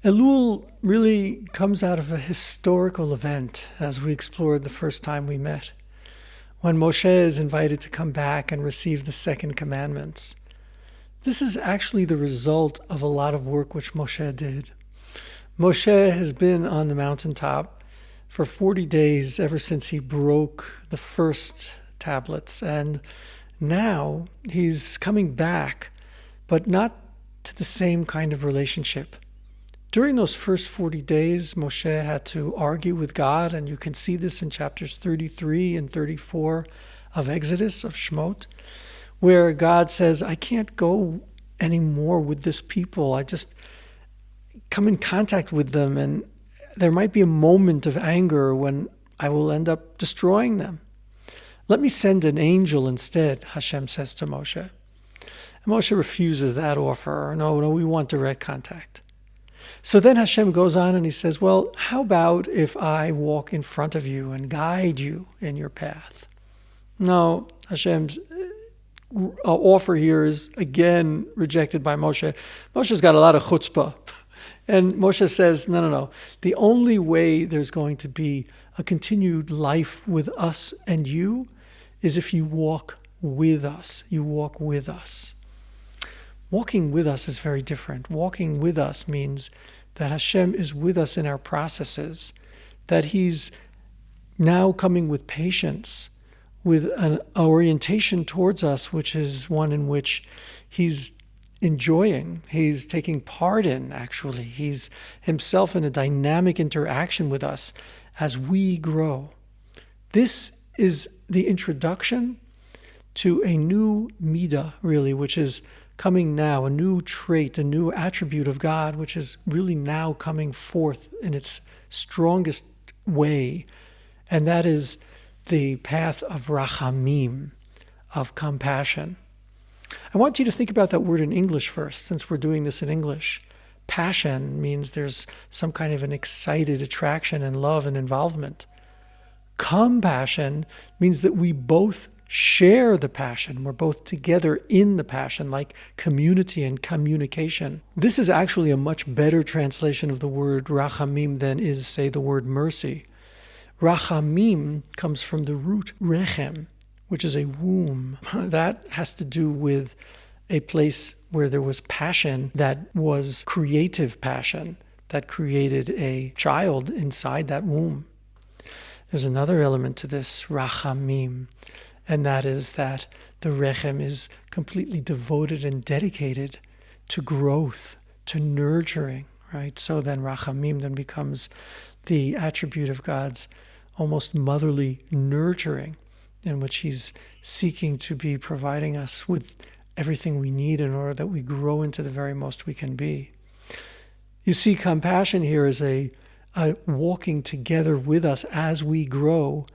Elul really comes out of a historical event, as we explored the first time we met, when Moshe is invited to come back and receive the second commandments. This is actually the result of a lot of work which Moshe did. Moshe has been on the mountaintop for 40 days ever since he broke the first tablets, and now he's coming back, but not to the same kind of relationship. During those first 40 days, Moshe had to argue with God, and you can see this in chapters 33 and 34 of Exodus, of Shemot, where God says, I can't go anymore with this people. I just come in contact with them, and there might be a moment of anger when I will end up destroying them. Let me send an angel instead, Hashem says to Moshe. And Moshe refuses that offer. No, we want direct contact. So then Hashem goes on and he says, well, how about if I walk in front of you and guide you in your path? No, Hashem's offer here is again rejected by Moshe. Moshe's got a lot of chutzpah. And Moshe says, no. The only way there's going to be a continued life with us and you is if you walk with us. You walk with us. Walking with us is very different. Walking with us means that Hashem is with us in our processes, that He's now coming with patience, with an orientation towards us, which is one in which He's enjoying, He's taking part in, actually. He's Himself in a dynamic interaction with us as we grow. This is the introduction to a new midah, really, which is coming now, a new trait, a new attribute of God, which is really now coming forth in its strongest way. And that is the path of Rachamim, of compassion. I want you to think about that word in English first, since we're doing this in English. Passion means there's some kind of an excited attraction and love and involvement. Compassion means that we both share the passion. We're both together in the passion, like community and communication. This is actually a much better translation of the word rachamim than is, say, the word mercy. Rachamim comes from the root rechem, which is a womb. That has to do with a place where there was passion that was creative passion, that created a child inside that womb. There's another element to this, rachamim, and that is that the rechem is completely devoted and dedicated to growth, to nurturing, right? So then rachamim then becomes the attribute of God's almost motherly nurturing, in which He's seeking to be providing us with everything we need in order that we grow into the very most we can be. You see, compassion here is a walking together with us as we grow,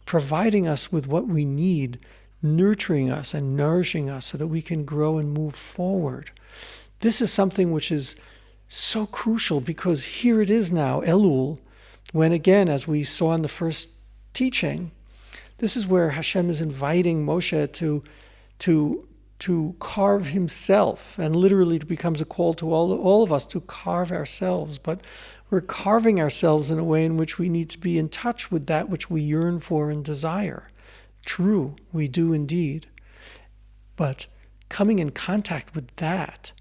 providing us with what we need, nurturing us and nourishing us so that we can grow and move forward. This is something which is so crucial because here it is now, Elul, when again, as we saw in the first teaching, this is where Hashem is inviting Moshe to carve himself, and literally it becomes a call to all of us to carve ourselves, but we're carving ourselves in a way in which we need to be in touch with that which we yearn for and desire. True, we do indeed. But coming in contact with that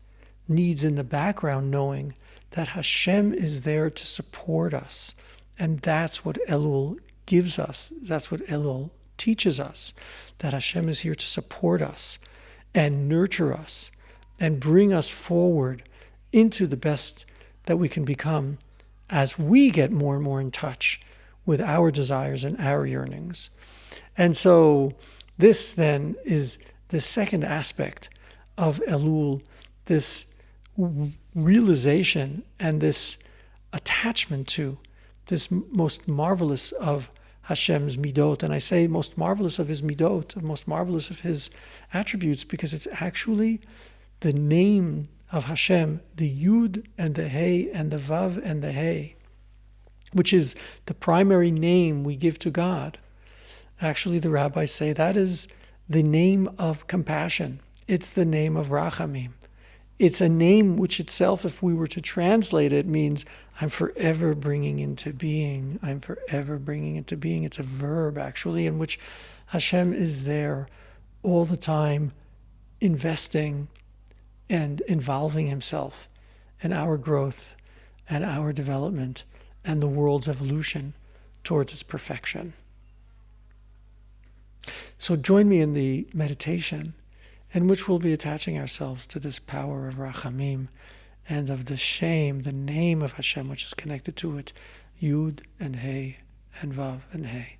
needs in the background knowing that Hashem is there to support us. And that's what Elul gives us. That's what Elul teaches us, that Hashem is here to support us and nurture us and bring us forward into the best that we can become as we get more and more in touch with our desires and our yearnings. And so this then is the second aspect of Elul, this realization and this attachment to this most marvelous of Hashem's midot. And I say most marvelous of His midot, most marvelous of His attributes, because it's actually the name of Hashem, the Yud and the Hey and the Vav and the Hey, which is the primary name we give to God. Actually, the rabbis say that is the name of compassion. It's the name of Rachamim. It's a name which itself, if we were to translate it, means I'm forever bringing into being. I'm forever bringing into being. It's a verb, actually, in which Hashem is there all the time, investing and involving himself in our growth and our development and the world's evolution towards its perfection. So join me in the meditation in which we'll be attaching ourselves to this power of Rachamim and of the shame, the name of Hashem, which is connected to it, Yud and Hey and Vav and Hey.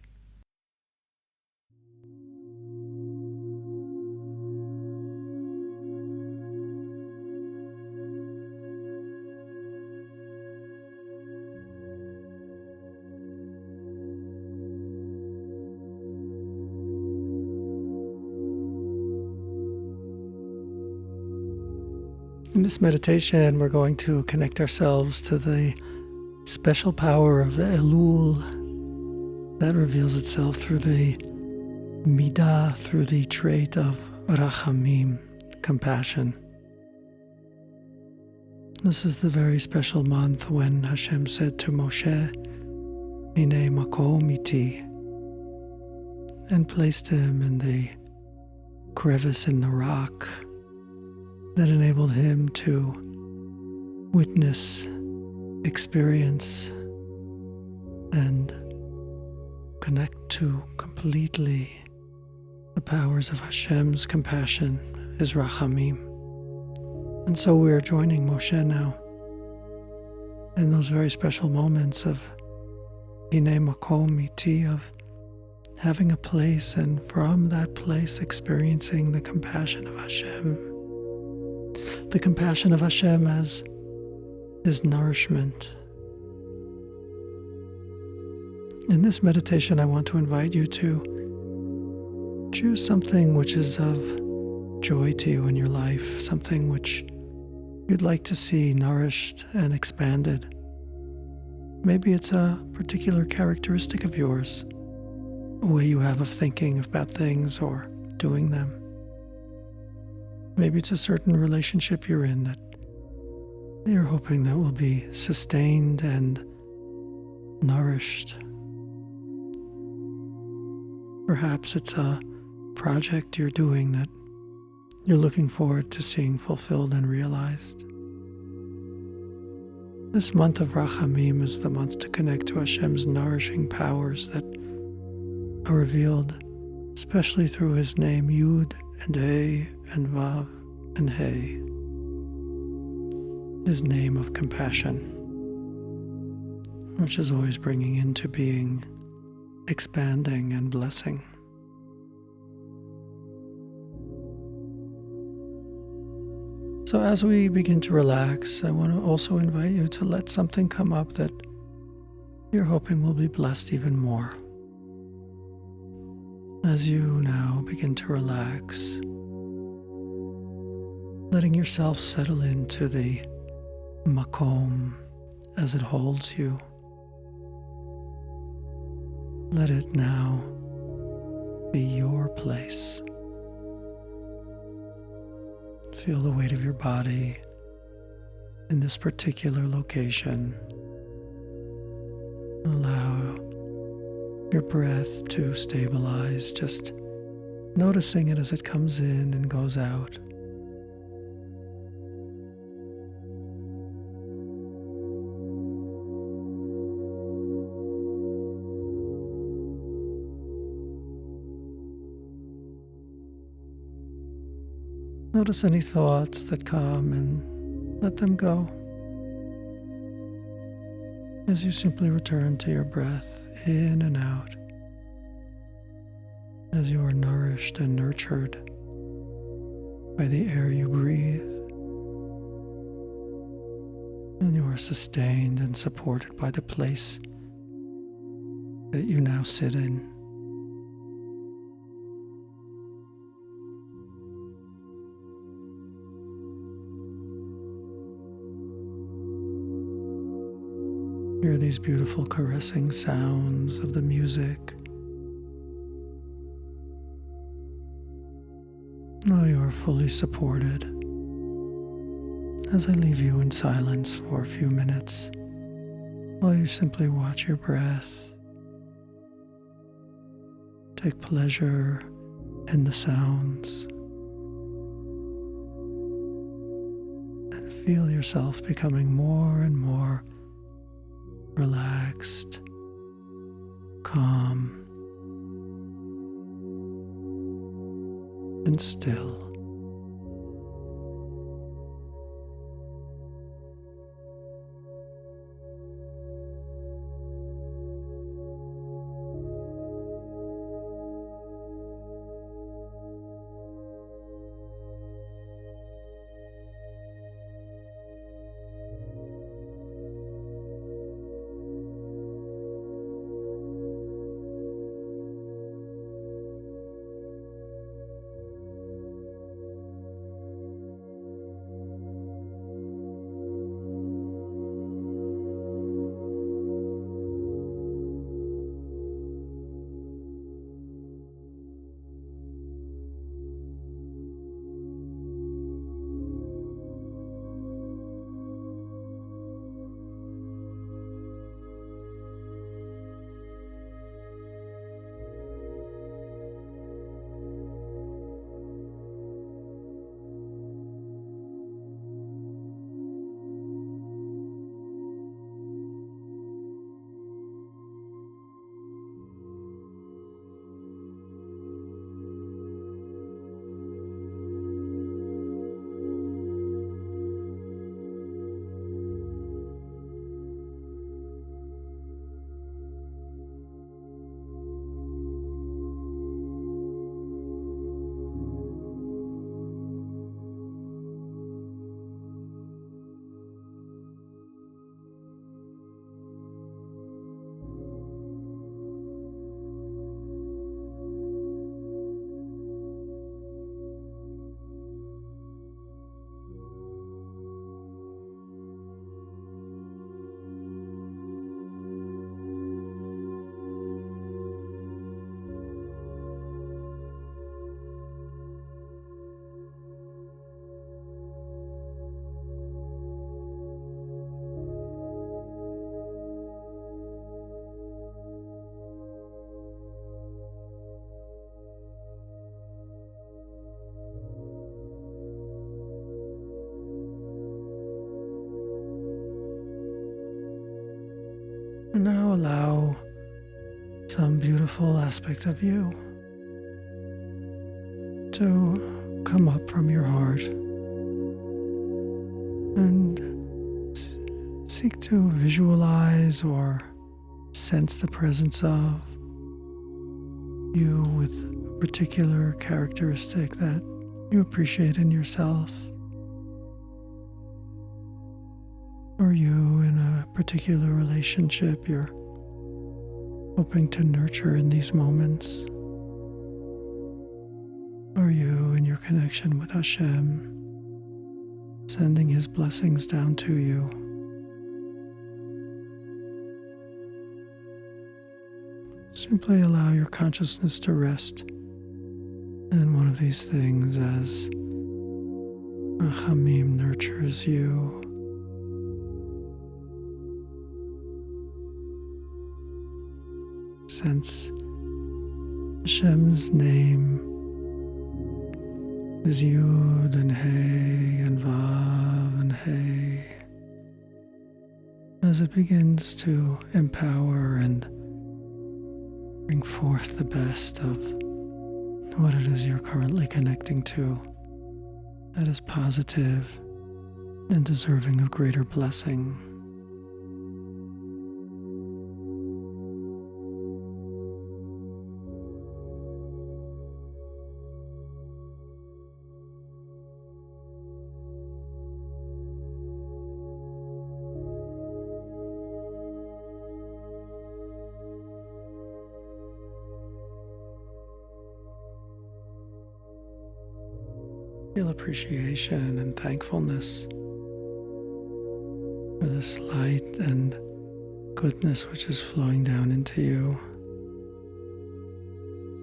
In this meditation, we're going to connect ourselves to the special power of Elul that reveals itself through the midah, through the trait of Rachamim, compassion. This is the very special month when Hashem said to Moshe, Hine makom iti, and placed him in the crevice in the rock that enabled him to witness, experience, and connect to completely the powers of Hashem's compassion, his Rachamim. And so we're joining Moshe now in those very special moments of Hine makom iti, of having a place, and from that place experiencing the compassion of Hashem. The compassion of Hashem as his nourishment. In this meditation, I want to invite you to choose something which is of joy to you in your life, something which you'd like to see nourished and expanded. Maybe it's a particular characteristic of yours, a way you have of thinking about things or doing them. Maybe it's a certain relationship you're in that you're hoping that will be sustained and nourished. Perhaps it's a project you're doing that you're looking forward to seeing fulfilled and realized. This month of Rachamim is the month to connect to Hashem's nourishing powers that are revealed especially through his name Yud and Hey and Vav and Hey, his name of compassion, which is always bringing into being, expanding and blessing. So as we begin to relax, I want to also invite you to let something come up that you're hoping will be blessed even more. As you now begin to relax, letting yourself settle into the makom as it holds you. Let it now be your place. Feel the weight of your body in this particular location. Allow your breath to stabilize, just noticing it as it comes in and goes out. Notice any thoughts that come and let them go as you simply return to your breath in and out, as you are nourished and nurtured by the air you breathe, and you are sustained and supported by the place that you now sit in. Hear these beautiful caressing sounds of the music. Now you are fully supported as I leave you in silence for a few minutes, while you simply watch your breath, take pleasure in the sounds, and feel yourself becoming more and more relaxed, calm, and still. And now allow some beautiful aspect of you to come up from your heart and seek to visualize or sense the presence of you with a particular characteristic that you appreciate in yourself, or you in a particular relationship you're hoping to nurture in these moments, or you in your connection with Hashem, sending His blessings down to you. Simply allow your consciousness to rest in one of these things as Rachamim nurtures you. Sense Hashem's name is Yud and Hey and Vav and Hey as it begins to empower and bring forth the best of what it is you're currently connecting to that is positive and deserving of greater blessing. Feel appreciation and thankfulness for this light and goodness which is flowing down into you.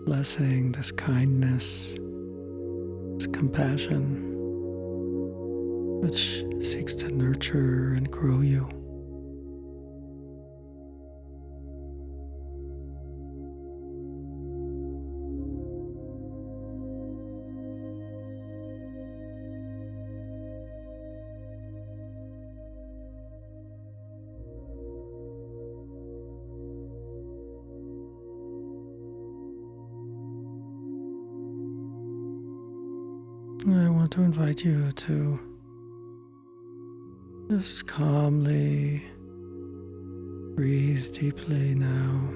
Blessing, this kindness, this compassion which seeks to nurture and grow you. I want to invite you to just calmly breathe deeply now.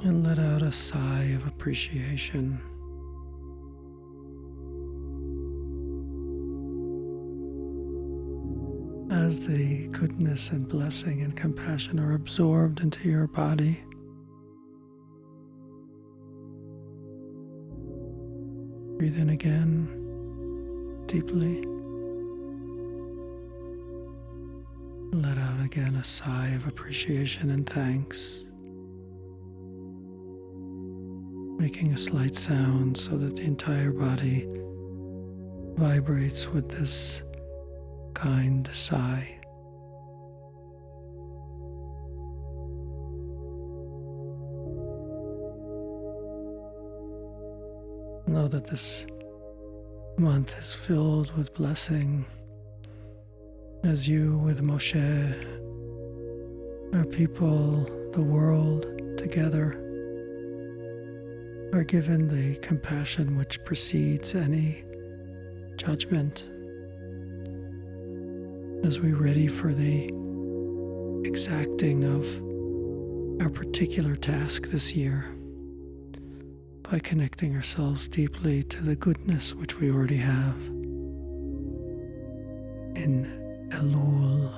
And let out a sigh of appreciation. As the goodness and blessing and compassion are absorbed into your body, breathe in again, deeply. Let out again a sigh of appreciation and thanks, making a slight sound so that the entire body vibrates with this kind sigh. Know that this month is filled with blessing as you with Moshe, our people, the world together are given the compassion which precedes any judgment as we ready for the exacting of our particular task this year by connecting ourselves deeply to the goodness which we already have in Elul.